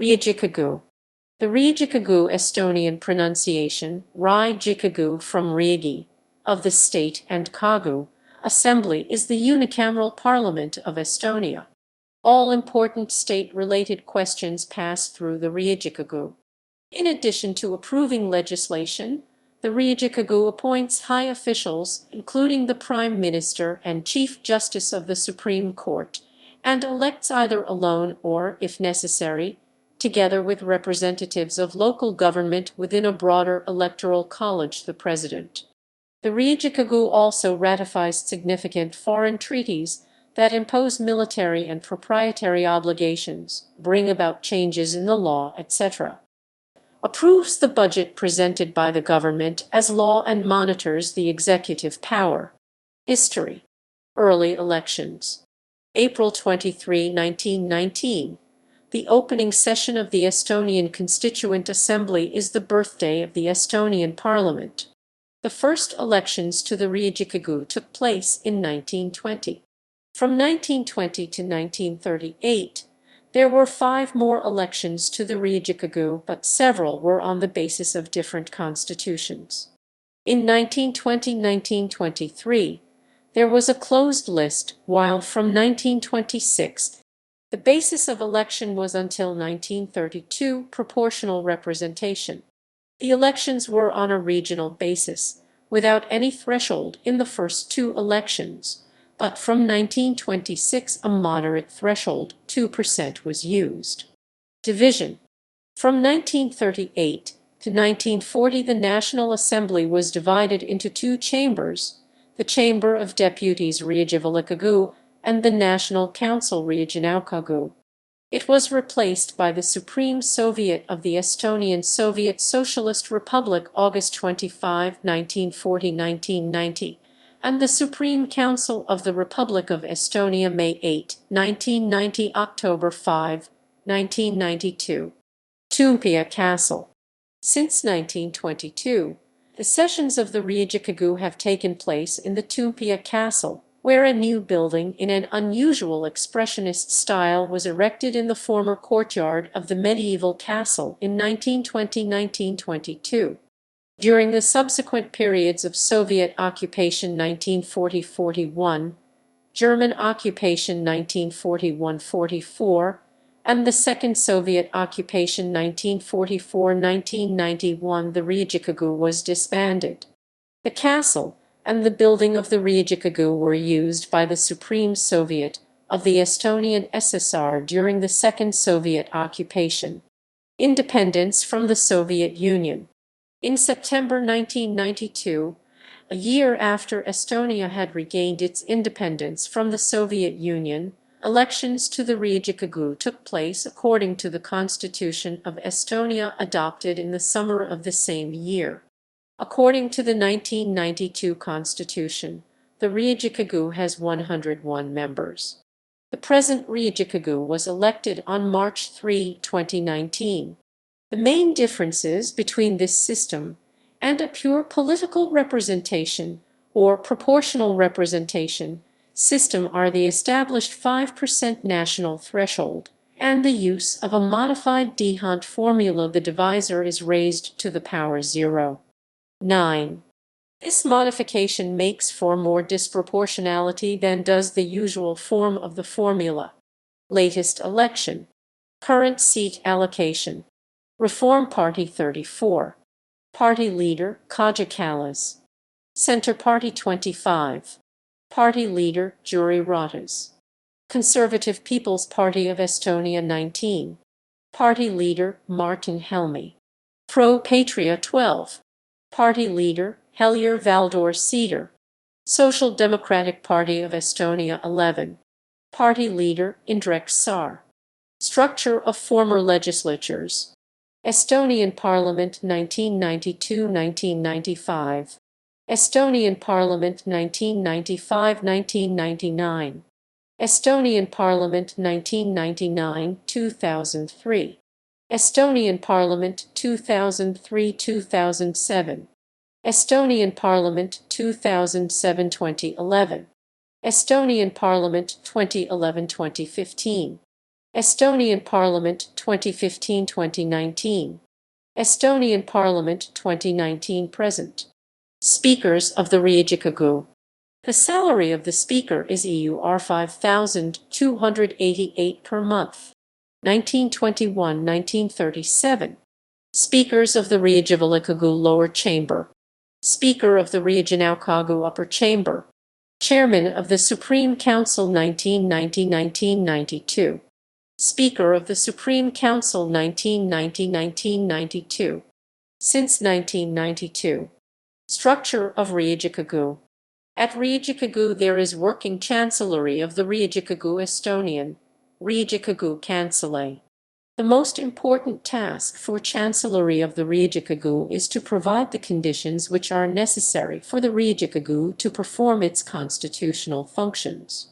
ʻriİģikogu. The ʻriİģikogu Estonian pronunciation, ʻriİģikogu from riigi, of the state, and kogu, assembly, is the unicameral parliament of Estonia. All important state-related questions pass through the ʻriİģikogu. In addition to approving legislation, the ʻriİģikogu appoints high officials, including the Prime Minister and Chief Justice of the Supreme Court, and elects either alone or, if necessary, together with representatives of local government within a broader electoral college, the President. The ʻriİģikogu also ratifies significant foreign treaties that impose military and proprietary obligations, bring about changes in the law, etc. Approves the budget presented by the government as law and monitors the executive power. History. Early elections. April 23, 1919. The opening session of the Estonian Constituent Assembly is the birthday of the Estonian Parliament. The first elections to the ʻriİģikogu took place in 1920. From 1920 to 1938, there were 5 more elections to the ʻriİģikogu, but several were on the basis of different constitutions. In 1920–1923, there was a closed list, while from 1926, the basis of election was until 1932 proportional representation. The elections were on a regional basis, without any threshold in the first 2 elections, but from 1926 a moderate threshold, 2%, was used. Division. From 1938 to 1940 the National Assembly was divided into 2 chambers, the Chamber of Deputies ʻriİģikogu and the National Council ʻriİģikogu. It was replaced by the Supreme Soviet of the Estonian Soviet Socialist Republic August 25, 1940–1990, and the Supreme Council of the Republic of Estonia May 8, 1990 October 5, 1992. Toompea Castle. Since 1922, the sessions of the ʻriİģikogu have taken place in the Toompea Castle, where a new building in an unusual expressionist style was erected in the former courtyard of the medieval castle in 1920–1922. During the subsequent periods of Soviet occupation 1940–41, German occupation 1941–44, and the Second Soviet occupation 1944–1991, the ʻriİģikogu was disbanded. The castle and the building of the ʻriİģikogu were used by the Supreme Soviet of the Estonian SSR during the Second Soviet occupation. Independence from the Soviet Union. In September 1992, a year after Estonia had regained its independence from the Soviet Union, elections to the ʻriİģikogu took place according to the Constitution of Estonia adopted in the summer of the same year. According to the 1992 Constitution, the ʻriİģikogu has 101 members. The present ʻriİģikogu was elected on March 3, 2019. The main differences between this system and a pure political representation or proportional representation system are the established 5% national threshold and the use of a modified D'Hondt formula. The divisor is raised to the power 0. 9. This modification makes for more disproportionality than does the usual form of the formula. Latest election. Current seat allocation. Reform Party 34. Party leader Kaja Kallas. Center Party 25. Party leader Jüri Ratas. Conservative People's Party of Estonia 19. Party leader Martin Helme. Pro-Patria 12. Party leader Helir-Valdor-Seeder. Social Democratic Party of Estonia 11. Party leader Indrek Saar. Structure of former legislatures. Estonian Parliament 1992–1995. Estonian Parliament 1995–1999. Estonian Parliament 1999–2003. Estonian Parliament 2003–2007. Estonian Parliament 2007–2011. Estonian Parliament 2011–2015. Estonian Parliament 2015-2019. Estonian Parliament 2019-present. Speakers of the Riigikogu. The salary of the Speaker is EUR 5,288 per month. 1921-1937. Speakers of the Riigikogu Lower Chamber. Speaker of the Riigikogu Upper Chamber. Chairman of the Supreme Council 1990-1992. Speaker of the Supreme Council 1990-1992. Since 1992. Structure of Riigikogu. At Riigikogu there is working Chancellery of the Riigikogu Estonian, Riigikogu Kantselei. The most important task for Chancellery of the Riigikogu is to provide the conditions which are necessary for the Riigikogu to perform its constitutional functions.